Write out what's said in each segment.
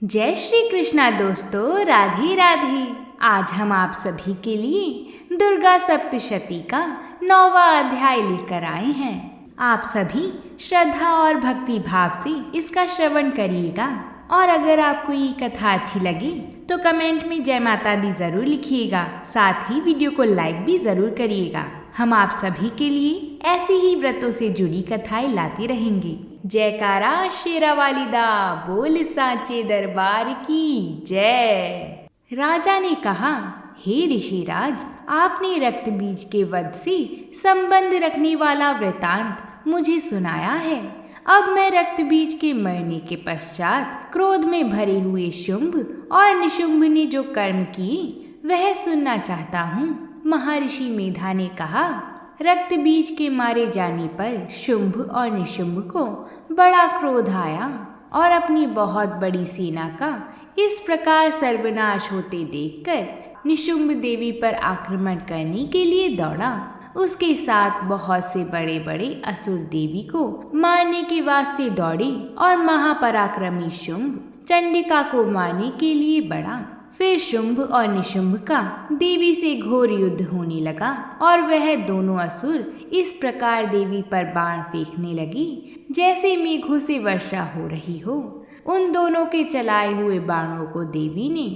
जय श्री कृष्णा दोस्तों, राधे राधे। आज हम आप सभी के लिए दुर्गा सप्तशती का 9वां अध्याय लेकर आए हैं। आप सभी श्रद्धा और भक्ति भाव से इसका श्रवण करिएगा और अगर आपको ये कथा अच्छी लगे तो कमेंट में जय माता दी जरूर लिखिएगा। साथ ही वीडियो को लाइक भी जरूर करिएगा। हम आप सभी के लिए ऐसी ही व्रतों से जुड़ी कथाएं लाते रहेंगे। जयकारा शेरा वाली दा, बोल सांचे दरबार की जय। राजा ने कहा, हे ऋषिराज, आपने रक्त बीज के वध से संबंध रखने वाला वृतांत मुझे सुनाया है। अब मैं रक्त बीज के मरने के पश्चात क्रोध में भरे हुए शुंभ और निशुंभ ने जो कर्म किए वह सुनना चाहता हूँ। महर्षि मेधा ने कहा, रक्त बीज के मारे जाने पर शुंभ और निशुंभ को बड़ा क्रोध आया और अपनी बहुत बड़ी सेना का इस प्रकार सर्वनाश होते देखकर निशुंभ देवी पर आक्रमण करने के लिए दौड़ा। उसके साथ बहुत से बड़े बड़े असुर देवी को मारने के वास्ते दौड़े और महापराक्रमी शुंभ चंडिका को मारने के लिए बढ़ा। फिर शुंभ और निशुंभ का देवी से घोर युद्ध होने लगा और वह दोनों असुर इस प्रकार देवी पर बाण फेंकने लगे जैसे मेघों से वर्षा हो रही हो। उन दोनों के चलाए हुए बाणों को देवी ने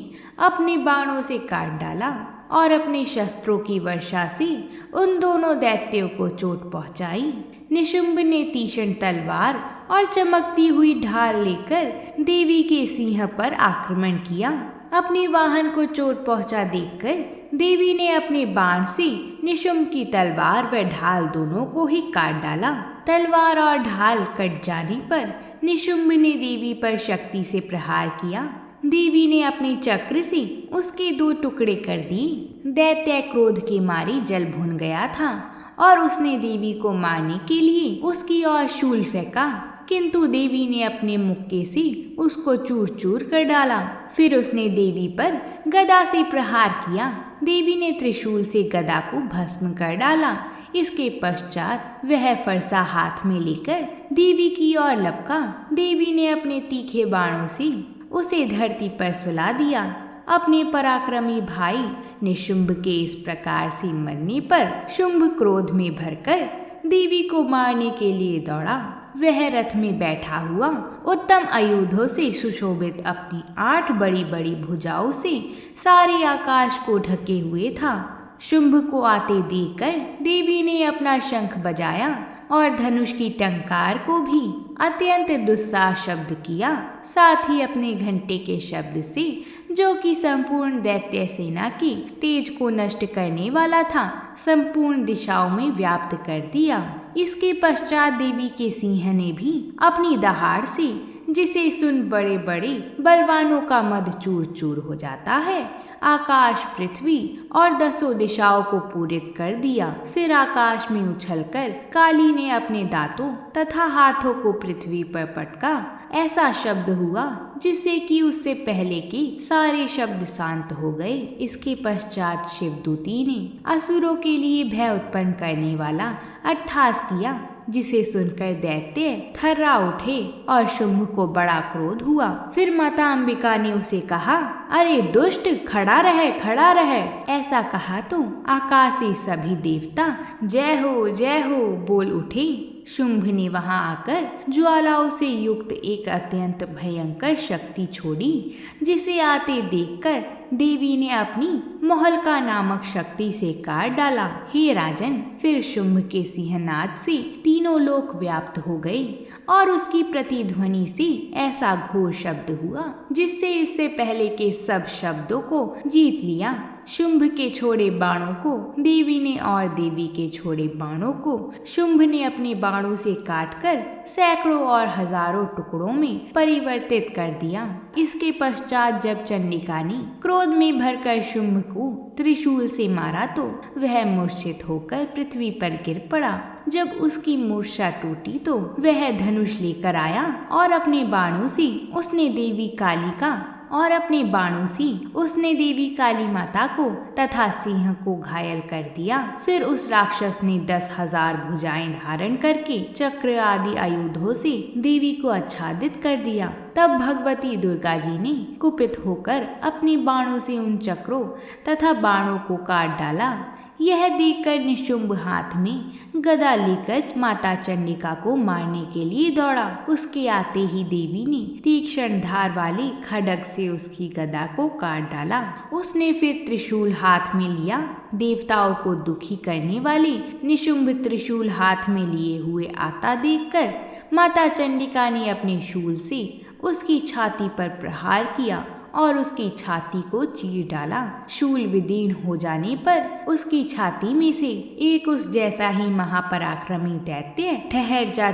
अपने बाणों से काट डाला और अपने शस्त्रों की वर्षा से उन दोनों दैत्यों को चोट पहुंचाई। निशुंभ ने तीक्ष्ण तलवार और चमकती हुई ढाल लेकर देवी के सिंह पर आक्रमण किया। अपने वाहन को चोट पहुंचा देखकर देवी ने अपने बाण से निशुंभ की तलवार व ढाल दोनों को ही काट डाला। तलवार और ढाल कट जाने पर निशुंभ ने देवी पर शक्ति से प्रहार किया। देवी ने अपने चक्र से उसके 2 टुकड़े कर दिए। दैत्य क्रोध के मारे जल भुन गया था और उसने देवी को मारने के लिए उसकी ओर शूल फेंका, किंतु देवी ने अपने मुक्के से उसको चूर चूर कर डाला। फिर उसने देवी पर गदा से प्रहार किया। देवी ने त्रिशूल से गदा को भस्म कर डाला। इसके पश्चात वह फरसा हाथ में लेकर देवी की ओर लपका। देवी ने अपने तीखे बाणों से उसे धरती पर सुला दिया। अपने पराक्रमी भाई निशुंभ के इस प्रकार से मरने पर शुंभ क्रोध में भरकर देवी को मारने के लिए दौड़ा। वह रथ में बैठा हुआ उत्तम आयुधों से सुशोभित अपनी 8 बड़ी बड़ी भुजाओं से सारे आकाश को ढके हुए था। शुंभ को आते देखकर देवी ने अपना शंख बजाया और धनुष की टंकार को भी अत्यंत दुस्साह शब्द किया। साथ ही अपने घंटे के शब्द से, जो कि संपूर्ण दैत्य सेना के तेज को नष्ट करने वाला था, संपूर्ण दिशाओं में व्याप्त कर दिया। इसके पश्चात देवी के सिंह ने भी अपनी दहाड़ से, जिसे सुन बड़े बड़े बलवानों का मद चूर चूर हो जाता है, आकाश, पृथ्वी और 10 दिशाओं को पूरित कर दिया। फिर आकाश में उछलकर काली ने अपने दांतों तथा हाथों को पृथ्वी पर पटका। ऐसा शब्द हुआ जिससे कि उससे पहले के सारे शब्द शांत हो गए। इसके पश्चात शिवदूती ने असुरों के लिए भय उत्पन्न करने वाला अट्टहास किया, जिसे सुनकर दैत्य थर्रा उठे और शुंभ को बड़ा क्रोध हुआ। फिर माता अंबिका ने उसे कहा, अरे दुष्ट, खड़ा रहे। ऐसा कहा तो आकाश से सभी देवता जय हो बोल उठे। शुंभ ने वहां आकर ज्वालाओं से युक्त एक अत्यंत भयंकर शक्ति छोड़ी, जिसे आते देखकर देवी ने अपनी मोहल्का नामक शक्ति से काट डाला। हे राजन, फिर शुंभ के सिंहनाद से तीनों लोक व्याप्त हो गए और उसकी प्रतिध्वनि से ऐसा घोर शब्द हुआ जिससे इससे पहले के सब शब्दों को जीत लिया। शुंभ के छोड़े बाणों को देवी ने और देवी के छोड़े बाणों को शुंभ ने अपने बाणों से काटकर सैकड़ों और हजारों टुकड़ों में परिवर्तित कर दिया। इसके पश्चात जब चंडिका ने क्रोध में भरकर शुंभ को त्रिशूल से मारा तो वह मूर्छित होकर पृथ्वी पर गिर पड़ा। जब उसकी मूर्छा टूटी तो वह धनुष लेकर आया और अपने बाणों से उसने देवी काली का और अपने बाणों से उसने देवी काली माता को तथा सिंह को घायल कर दिया। फिर उस राक्षस ने 10,000 भुजाएं धारण करके चक्र आदि आयुधों से देवी को आच्छादित कर दिया। तब भगवती दुर्गा जी ने कुपित होकर अपने बाणों से उन चक्रों तथा बाणों को काट डाला। यह देखकर निशुंभ हाथ में गदा लेकर माता चंडिका को मारने के लिए दौड़ा। उसके आते ही देवी ने तीक्ष्ण धार वाले खड्ग से उसकी गदा को काट डाला। उसने फिर त्रिशूल हाथ में लिया। देवताओं को दुखी करने वाले निशुंभ त्रिशूल हाथ में लिए हुए आता देखकर माता चंडिका ने अपने शूल से उसकी छाती पर प्रहार किया और उसकी छाती को चीर डाला। शूल विदीर्ण हो जाने पर उसकी छाती में से एक उस जैसा ही महापराक्रमी दैत्य ठहर जा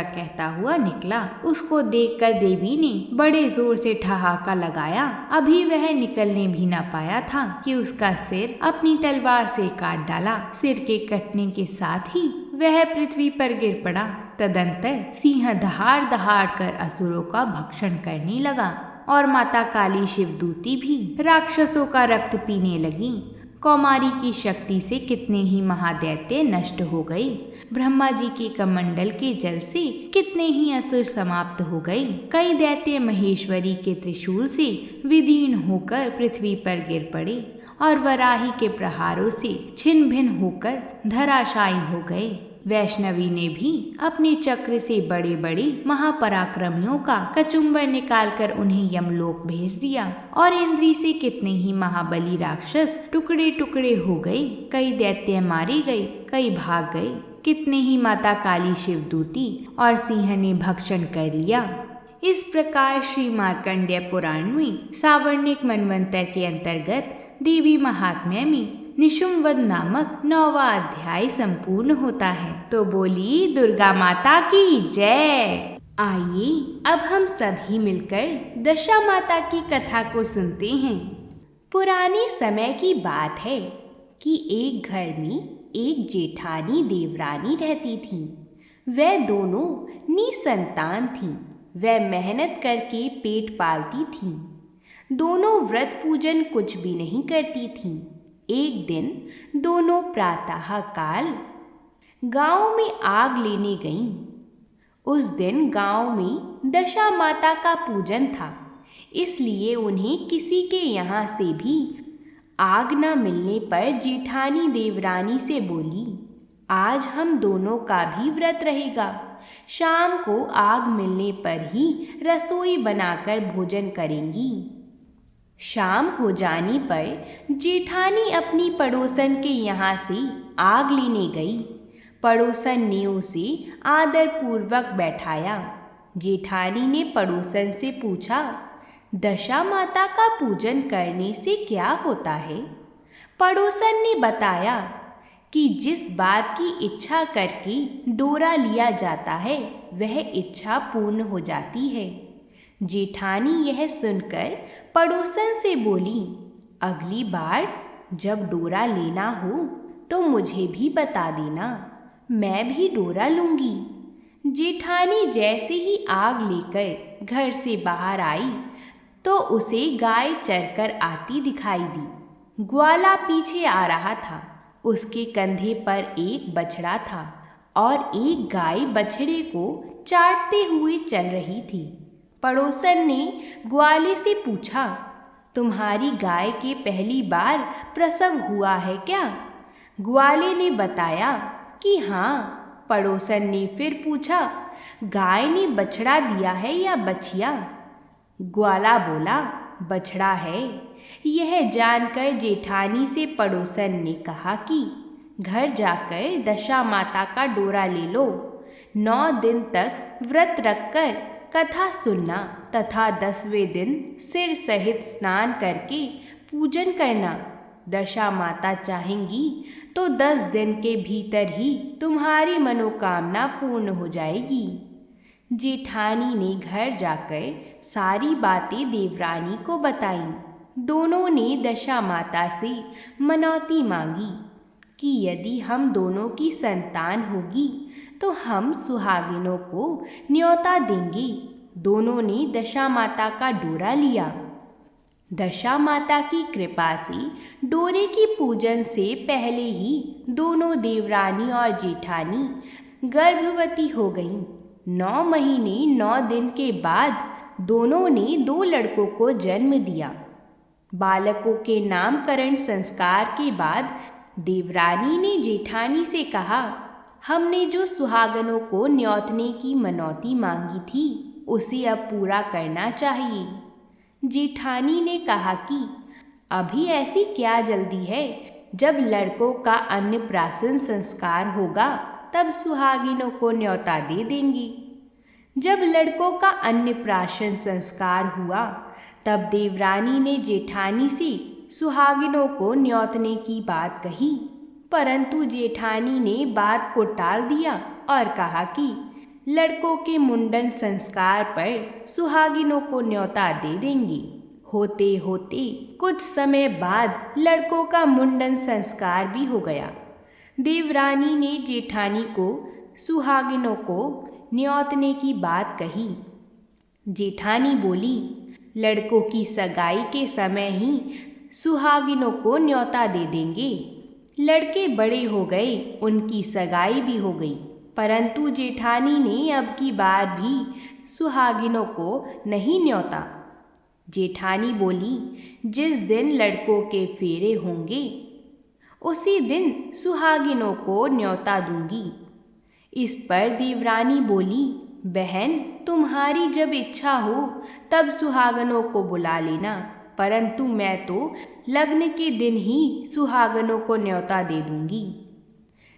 कहता हुआ निकला। उसको देखकर देवी ने बड़े जोर से ठहाका लगाया। अभी वह निकलने भी न पाया था कि उसका सिर अपनी तलवार से काट डाला। सिर के कटने के साथ ही वह पृथ्वी पर गिर पड़ा। तदंतर सिंह दहाड़ दहाड़ कर असुरों का भक्षण करने लगा और माता काली शिवदूती भी राक्षसों का रक्त पीने लगी। कौमारी की शक्ति से कितने ही महादैत्य नष्ट हो गए। ब्रह्मा जी के कमंडल के जल से कितने ही असुर समाप्त हो गए। कई दैत्य महेश्वरी के त्रिशूल से विदीर्ण होकर पृथ्वी पर गिर पड़े और वराही के प्रहारों से छिन्न भिन्न होकर धराशायी हो गए। वैष्णवी ने भी अपने चक्र से बड़े बड़े महापराक्रमियों का कचुम्बर निकालकर उन्हें यमलोक भेज दिया और इंद्री से कितने ही महाबली राक्षस टुकड़े टुकड़े हो गए। कई दैत्य मारे गए, कई भाग गए। कितने ही माता काली शिवदूती और सिंह ने भक्षण कर लिया। इस प्रकार श्री मार्कंडेय पुराण में सावर्णिक मनवंतर के अंतर्गत देवी महात्म्य में निशुंभवध नामक 9वां अध्याय संपूर्ण होता है। तो बोली दुर्गा माता की जय। आइए अब हम सभी मिलकर दशा माता की कथा को सुनते हैं। पुराने समय की बात है कि एक घर में एक जेठानी देवरानी रहती थी। वह दोनों निसंतान थीं। वह मेहनत करके पेट पालती थीं। दोनों व्रत पूजन कुछ भी नहीं करती थीं। एक दिन दोनों प्रातः काल गांव में आग लेने गईं। उस दिन गांव में दशा माता का पूजन था, इसलिए उन्हें किसी के यहाँ से भी आग न मिलने पर जेठानी देवरानी से बोली, आज हम दोनों का भी व्रत रहेगा। शाम को आग मिलने पर ही रसोई बनाकर भोजन करेंगी। शाम हो जाने पर जेठानी अपनी पड़ोसन के यहाँ से आग लेने गई। पड़ोसन ने उसे आदरपूर्वक बैठाया। जेठानी ने पड़ोसन से पूछा, दशा माता का पूजन करने से क्या होता है? पड़ोसन ने बताया कि जिस बात की इच्छा करके डोरा लिया जाता है वह इच्छा पूर्ण हो जाती है। जेठानी यह सुनकर पड़ोसन से बोली, अगली बार जब डोरा लेना हो तो मुझे भी बता देना, मैं भी डोरा लूँगी। जेठानी जैसे ही आग लेकर घर से बाहर आई तो उसे गाय चरकर आती दिखाई दी। ग्वाला पीछे आ रहा था। उसके कंधे पर एक बछड़ा था और एक गाय बछड़े को चाटते हुए चल रही थी। पड़ोसन ने ग्वाले से पूछा, तुम्हारी गाय के पहली बार प्रसव हुआ है क्या? ग्वाले ने बताया कि हाँ। पड़ोसन ने फिर पूछा, गाय ने बछड़ा दिया है या बछिया? ग्वाला बोला, बछड़ा है। यह जानकर जेठानी से पड़ोसन ने कहा कि घर जाकर दशा माता का डोरा ले लो। 9 दिन तक व्रत रखकर कथा सुनना तथा 10वें दिन सिर सहित स्नान करके पूजन करना। दशा माता चाहेंगी तो 10 दिन के भीतर ही तुम्हारी मनोकामना पूर्ण हो जाएगी। जेठानी ने घर जाकर सारी बातें देवरानी को बताईं। दोनों ने दशा माता से मनौती मांगी कि यदि हम दोनों की संतान होगी तो हम सुहागिनों को न्योता देंगे। दोनों ने दशा माता का डोरा लिया। दशा माता की कृपा से डोरे की पूजन से पहले ही दोनों देवरानी और जेठानी गर्भवती हो गईं। 9 महीने 9 दिन के बाद दोनों ने 2 लड़कों को जन्म दिया। बालकों के नामकरण संस्कार के बाद देवरानी ने जेठानी से कहा, हमने जो सुहागनों को न्योतने की मनौती मांगी थी उसे अब पूरा करना चाहिए। जेठानी ने कहा कि अभी ऐसी क्या जल्दी है, जब लड़कों का अन्नप्राशन संस्कार होगा तब सुहागिनों को न्योता दे देंगी। जब लड़कों का अन्नप्राशन संस्कार हुआ तब देवरानी ने जेठानी से सुहागिनों को न्योतने की बात कही, परंतु जेठानी ने बात को टाल दिया और कहा कि लड़कों के मुंडन संस्कार पर सुहागिनों को न्योता दे देंगी। होते होते कुछ समय बाद लड़कों का मुंडन संस्कार भी हो गया। देवरानी ने जेठानी को सुहागिनों को न्योतने की बात कही। जेठानी बोली, लड़कों की सगाई के समय ही सुहागिनों को न्योता दे देंगे। लड़के बड़े हो गए, उनकी सगाई भी हो गई, परंतु जेठानी ने अब की बार भी सुहागिनों को नहीं न्योता। जेठानी बोली, जिस दिन लड़कों के फेरे होंगे उसी दिन सुहागिनों को न्योता दूंगी। इस पर देवरानी बोली, बहन तुम्हारी जब इच्छा हो तब सुहागनों को बुला लेना, परंतु मैं तो लग्न के दिन ही सुहागनों को न्योता दे दूंगी।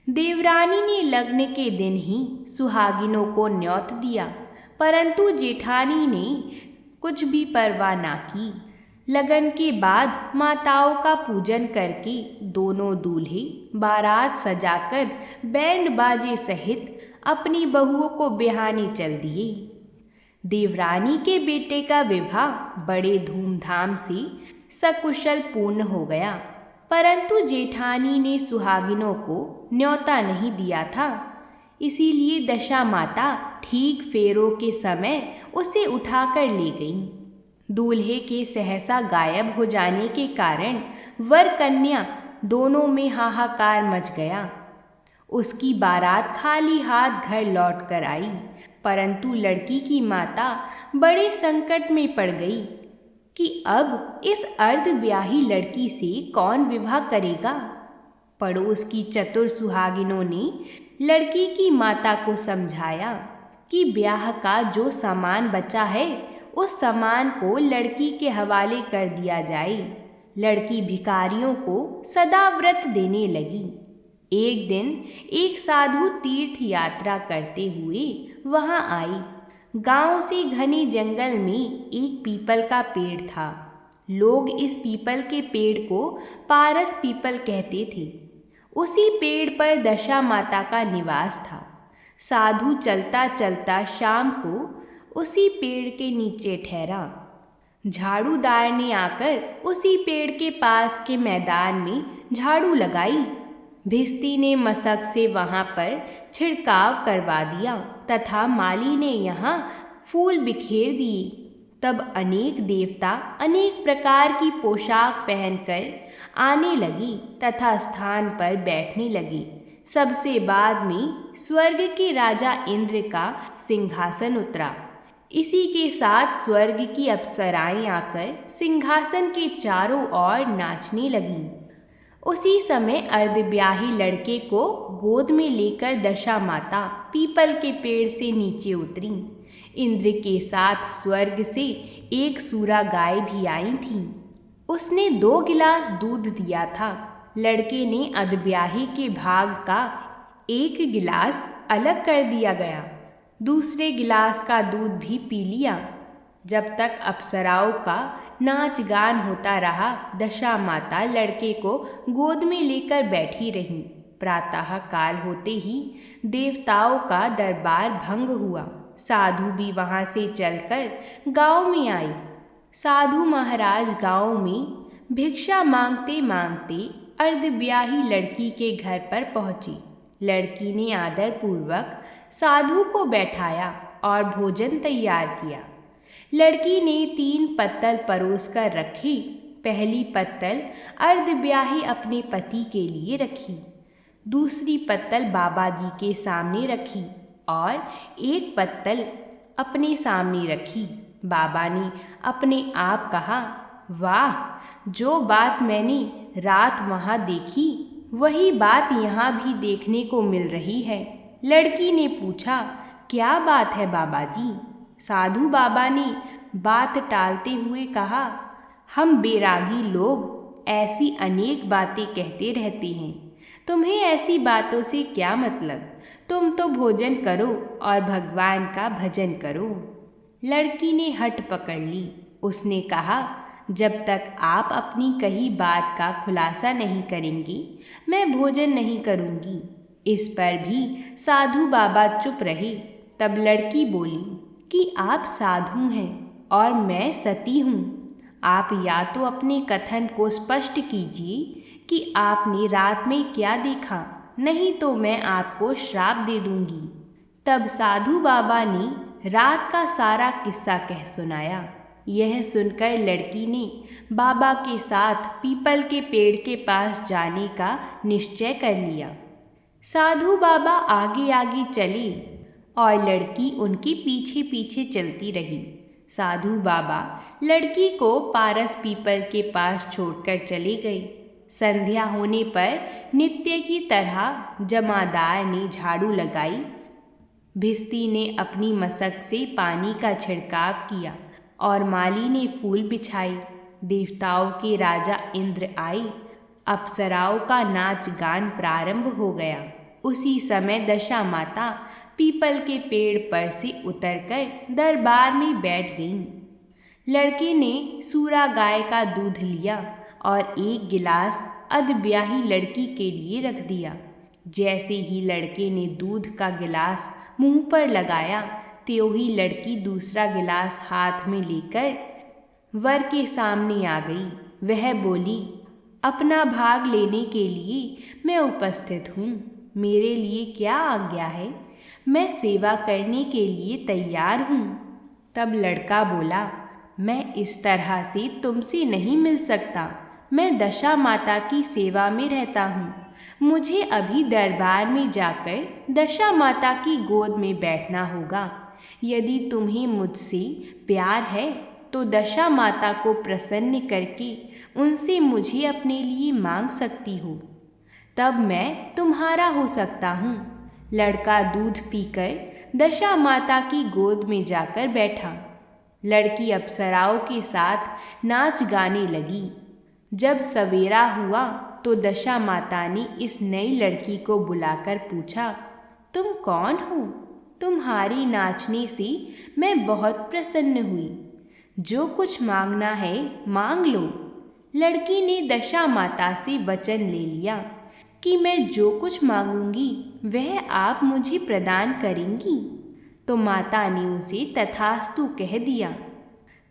देवरानी ने लग्न के दिन ही सुहागिनों को न्योत दिया, परंतु जेठानी ने कुछ भी परवाह ना की। लगन के बाद माताओं का पूजन करके दोनों दूल्हे बारात सजाकर बैंड बाजे सहित अपनी बहुओं को ब्याहने चल दिए। देवरानी के बेटे का विवाह बड़े धूमधाम से सकुशल पूर्ण हो गया, परंतु जेठानी ने सुहागिनों को न्योता नहीं दिया था। इसीलिए दशा माता ठीक फेरों के समय उसे उठाकर ले गईं। दूल्हे के सहसा गायब हो जाने के कारण वर कन्या दोनों में हाहाकार मच गया। उसकी बारात खाली हाथ घर लौट कर आई, परंतु लड़की की माता बड़े संकट में पड़ गई कि अब इस अर्धब्याही लड़की से कौन विवाह करेगा। पड़ोस की चतुर सुहागिनों ने लड़की की माता को समझाया कि ब्याह का जो सामान बचा है उस सामान को लड़की के हवाले कर दिया जाए। लड़की भिखारियों को सदा व्रत देने लगी। एक दिन एक साधु तीर्थ यात्रा करते हुए वहां आई। गांव से घने जंगल में एक पीपल का पेड़ था। लोग इस पीपल के पेड़ को पारस पीपल कहते थे। उसी पेड़ पर दशा माता का निवास था। साधु चलता चलता शाम को उसी पेड़ के नीचे ठहरा। झाड़ूदार ने आकर उसी पेड़ के पास के मैदान में झाड़ू लगाई। भिस्ती ने मशक से वहाँ पर छिड़काव करवा दिया तथा माली ने यहाँ फूल बिखेर दिए। तब अनेक देवता अनेक प्रकार की पोशाक पहनकर आने लगी तथा स्थान पर बैठने लगी। सबसे बाद में स्वर्ग के राजा इंद्र का सिंहासन उतरा। इसी के साथ स्वर्ग की अप्सराएं आकर सिंहासन के चारों ओर नाचने लगीं। उसी समय अर्धब्याही लड़के को गोद में लेकर दशा माता पीपल के पेड़ से नीचे उतरी। इंद्र के साथ स्वर्ग से एक सूरा गाय भी आई थी। उसने 2 गिलास दूध दिया था। लड़के ने अर्धब्याही के भाग का 1 गिलास अलग कर दिया गया। दूसरे गिलास का दूध भी पी लिया। जब तक अप्सराओं का नाच गान होता रहा, दशा माता लड़के को गोद में लेकर बैठी रही। प्रातः काल होते ही देवताओं का दरबार भंग हुआ। साधु भी वहाँ से चलकर गांव में आए। साधु महाराज गांव में भिक्षा मांगते मांगते अर्धब्याही लड़की के घर पर पहुँची। लड़की ने आदरपूर्वक साधु को बैठाया और भोजन तैयार किया। लड़की ने 3 पत्तल परोस कर रखे। पहली पत्तल अर्धब्याही अपने पति के लिए रखी, दूसरी पत्तल बाबा जी के सामने रखी और एक पत्तल अपने सामने रखी। बाबा ने अपने आप कहा, वाह, जो बात मैंने रात वहाँ देखी वही बात यहाँ भी देखने को मिल रही है। लड़की ने पूछा, क्या बात है बाबा जी? साधु बाबा ने बात टालते हुए कहा, हम बैरागी लोग ऐसी अनेक बातें कहते रहते हैं, तुम्हें ऐसी बातों से क्या मतलब? तुम तो भोजन करो और भगवान का भजन करो। लड़की ने हट पकड़ ली। उसने कहा, जब तक आप अपनी कही बात का खुलासा नहीं करेंगी मैं भोजन नहीं करूँगी। इस पर भी साधु बाबा चुप रहे। तब लड़की बोली कि आप साधु हैं और मैं सती हूँ। आप या तो अपने कथन को स्पष्ट कीजिए कि आपने रात में क्या देखा, नहीं तो मैं आपको श्राप दे दूंगी। तब साधु बाबा ने रात का सारा किस्सा कह सुनाया। यह सुनकर लड़की ने बाबा के साथ पीपल के पेड़ के पास जाने का निश्चय कर लिया। साधु बाबा आगे आगे चले और लड़की उनके पीछे पीछे चलती रही। साधु बाबा लड़की को पारस पीपल के पास छोड़कर चले गए। संध्या होने पर नित्य की तरह जमादार ने झाड़ू लगाई। भिस्ती ने अपनी मशक से पानी का छिड़काव किया और माली ने फूल बिछाए। देवताओं के राजा इंद्र आए। अप्सराओं का नाच गान प्रारंभ हो गया। उसी समय दशा माता पीपल के पेड़ पर से उतरकर दरबार में बैठ गईं। लड़के ने सूरा गाय का दूध लिया और एक गिलास अधब्याही लड़की के लिए रख दिया। जैसे ही लड़के ने दूध का गिलास मुंह पर लगाया, त्यों ही लड़की दूसरा गिलास हाथ में लेकर वर के सामने आ गई। वह बोली, अपना भाग लेने के लिए मैं उपस्थित हूँ। मेरे लिए क्या आज्ञा है? मैं सेवा करने के लिए तैयार हूँ। तब लड़का बोला, मैं इस तरह से तुमसे नहीं मिल सकता। मैं दशा माता की सेवा में रहता हूँ। मुझे अभी दरबार में जाकर दशा माता की गोद में बैठना होगा। यदि तुम्हें मुझसे प्यार है तो दशा माता को प्रसन्न करके उनसे मुझे अपने लिए मांग सकती हो, तब मैं तुम्हारा हो सकता हूँ। लड़का दूध पीकर दशा माता की गोद में जाकर बैठा। लड़की अप्सराओं के साथ नाच गाने लगी। जब सवेरा हुआ तो दशा माता ने इस नई लड़की को बुलाकर पूछा, तुम कौन हो? तुम्हारी नाचने से मैं बहुत प्रसन्न हुई। जो कुछ मांगना है मांग लो। लड़की ने दशा माता से वचन ले लिया कि मैं जो कुछ मांगूंगी वह आप मुझे प्रदान करेंगी। तो माता ने उसे तथास्तु कह दिया।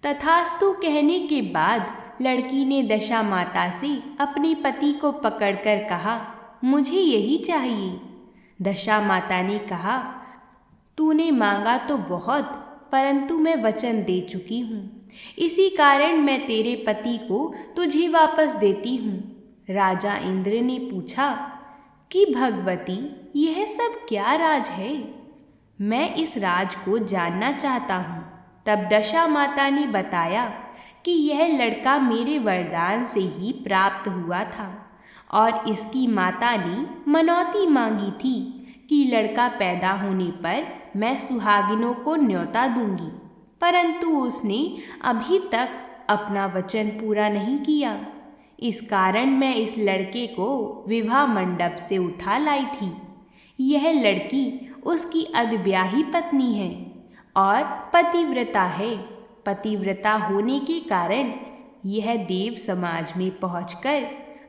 तथास्तु कहने के बाद लड़की ने दशा माता से अपने पति को पकड़कर कहा, मुझे यही चाहिए। दशा माता ने कहा, तूने मांगा तो बहुत, परंतु मैं वचन दे चुकी हूँ। इसी कारण मैं तेरे पति को तुझे वापस देती हूँ। राजा इंद्र ने पूछा कि भगवती, यह सब क्या राज है? मैं इस राज को जानना चाहता हूँ। तब दशा माता ने बताया कि यह लड़का मेरे वरदान से ही प्राप्त हुआ था और इसकी माता ने मनौती मांगी थी कि लड़का पैदा होने पर मैं सुहागिनों को न्योता दूंगी, परंतु उसने अभी तक अपना वचन पूरा नहीं किया। इस कारण मैं इस लड़के को विवाह मंडप से उठा लाई थी। यह लड़की उसकी अधब्याही पत्नी है और पतिव्रता है। पतिव्रता होने के कारण यह देव समाज में पहुंचकर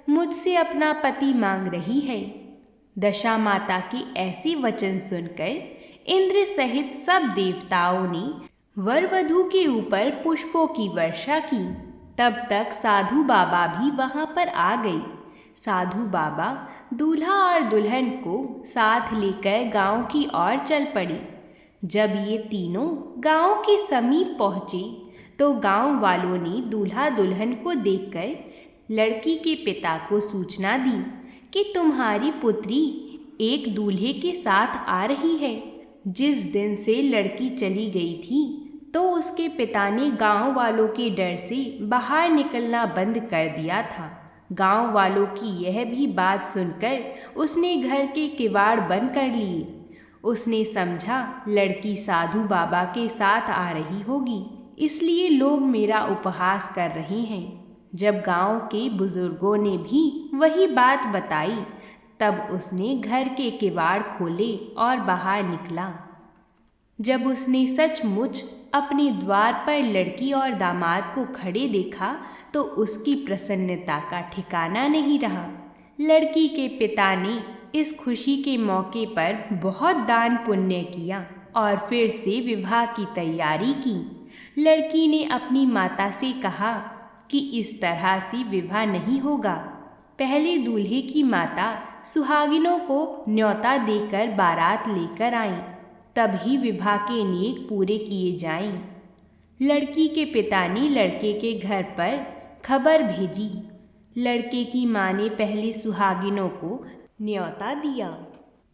मुझसे अपना पति मांग रही है। दशा माता की ऐसी वचन सुनकर इंद्र सहित सब देवताओं ने वर वधू के ऊपर पुष्पों की वर्षा की। तब तक साधु बाबा भी वहां पर आ गए। साधु बाबा दूल्हा और दुल्हन को साथ लेकर गांव की ओर चल पड़े। जब ये तीनों गांव के समीप पहुँचे तो गांव वालों ने दूल्हा दुल्हन को देखकर लड़की के पिता को सूचना दी कि तुम्हारी पुत्री एक दूल्हे के साथ आ रही है। जिस दिन से लड़की चली गई थी तो उसके पिता ने गांव वालों के डर से बाहर निकलना बंद कर दिया था। गांव वालों की यह भी बात सुनकर उसने घर के किवाड़ बंद कर लिए। उसने समझा लड़की साधु बाबा के साथ आ रही होगी, इसलिए लोग मेरा उपहास कर रहे हैं। जब गांव के बुजुर्गों ने भी वही बात बताई तब उसने घर के किवाड़ खोले और बाहर निकला। जब उसने सचमुच अपने द्वार पर लड़की और दामाद को खड़े देखा तो उसकी प्रसन्नता का ठिकाना नहीं रहा। लड़की के पिता ने इस खुशी के मौके पर बहुत दान पुण्य किया और फिर से विवाह की तैयारी की। लड़की ने अपनी माता से कहा कि इस तरह से विवाह नहीं होगा। पहले दूल्हे की माता सुहागिनों को न्योता देकर बारात लेकर आईं, तभी विवाह के नेक पूरे किए जाएं। लड़की के पिता ने लड़के के घर पर खबर भेजी। लड़के की माँ ने पहले सुहागिनों को न्योता दिया,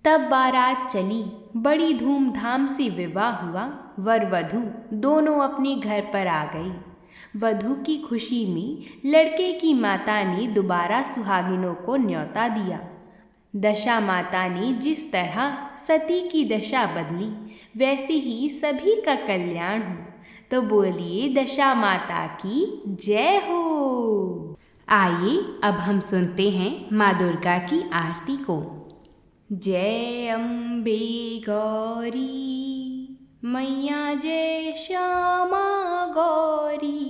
तब बारात चली। बड़ी धूमधाम से विवाह हुआ। वर वधू दोनों अपने घर पर आ गई। वधू की खुशी में लड़के की माता ने दोबारा सुहागिनों को न्योता दिया। दशा माता ने जिस तरह सती की दशा बदली वैसे ही सभी का कल्याण हो। तो बोलिए दशा माता की जय हो। आइए अब हम सुनते हैं माँ दुर्गा की आरती को। जय अम्बे गौरी मैया जय श्यामा गौरी,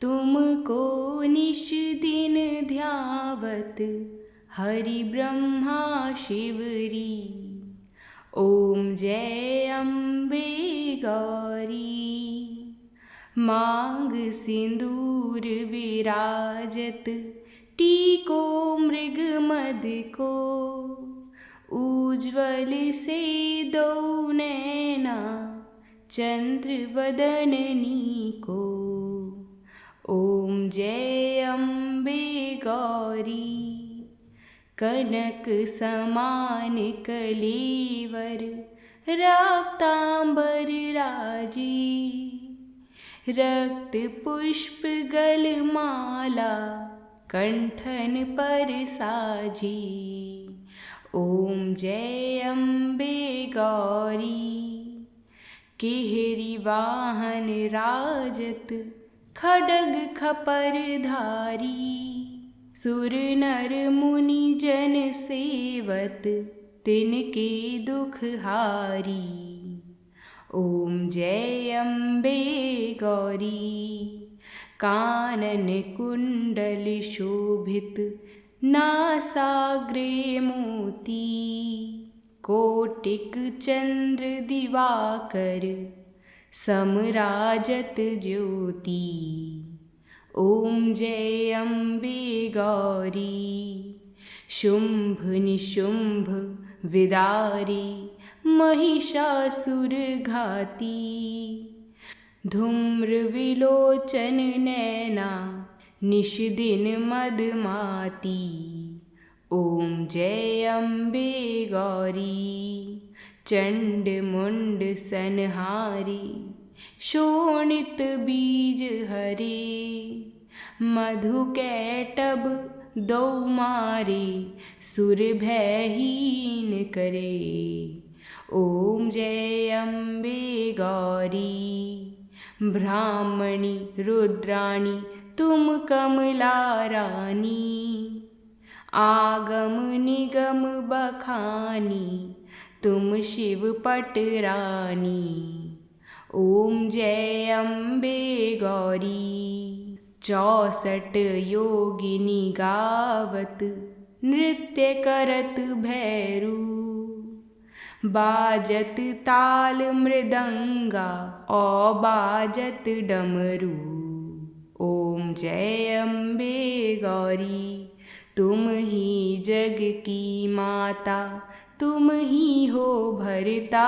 तुमको निश दिन ध्यावत हरि ब्रह्मा शिवरी। ओम जय अम्बे गौरी मांग सिंदूर विराजत, टीको मृग मद को, उज्ज्वल से दो नैना चंद्र वदननी को। ओम जय अम्बे गौरी कनक समान कलेवर, रक्तांबर राजी, रक्त पुष्प गलमाला कंठन पर साजी। ओम जय अम्बे गौरी केहरी वाहन राजत, खड्ग खपर धारी, सुर नर मुनि जन सेवत, तिनके दुख हारी। ओम जय अम्बे गौरी कानन कुंडल शोभित, नासाग्रे मोती, कोटिक चंद्र दिवाकर, समराजत ज्योति। ओम जय अम्बे गौरी शुंभ निशुंभ विदारी, महिषासुर घाती, धूम्र विलोचन नैना, निश दिन मदमाती। ओम जय अम्बे गौरी चंड मुंड संहारी, शोणित बीज हरे, मधु कैटब दो मारे, सुर भयहीन करे। ओम जय अम्बे गौरी ब्राह्मणी रुद्राणी, तुम कमला रानी, आगम निगम बखानी, तुम शिव पटरानी। ओम जय अम्बे गौरी 64 योगिनी गावत, नृत्य करत भैरू, बाजत ताल मृदंगा और बाजत डमरू। ओम जय अम्बे गौरी तुम ही जग की माता, तुम ही हो भरता,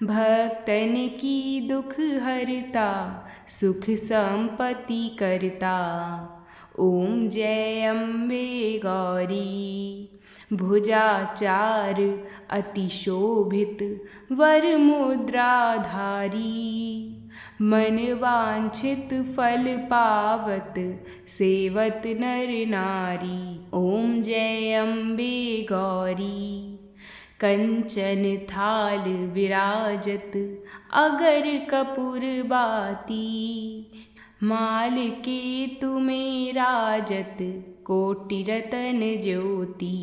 भक्तन की दुख हरता, सुख संपत्ति करता। ओम जय अम्बे गौरी। भुजाचार अति शोभित, वर मुद्राधारी। मन वांछित फल पावत, सेवत नर नारी। ओम जय अम्बे गौरी। कंचन थाल विराजत, अगर कपूर बाती। माल के तुम्हें राजत, कोटि रतन ज्योति।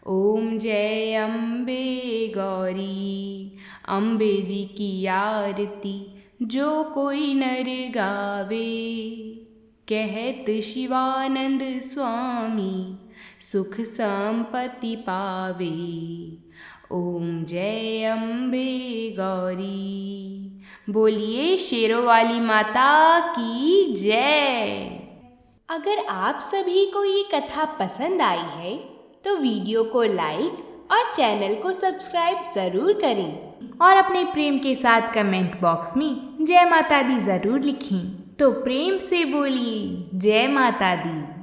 ओम जय अम्बे गौरी। अम्बे जी की आरती जो कोई नर गावे। कहत शिवानंद स्वामी, सुख संपत्ति पावे। ओम जय अम्बे गौरी। बोलिए शेरों वाली माता की जय। अगर आप सभी को ये कथा पसंद आई है तो वीडियो को लाइक और चैनल को सब्सक्राइब ज़रूर करें और अपने प्रेम के साथ कमेंट बॉक्स में जय माता दी ज़रूर लिखें। तो प्रेम से बोलिए जय माता दी।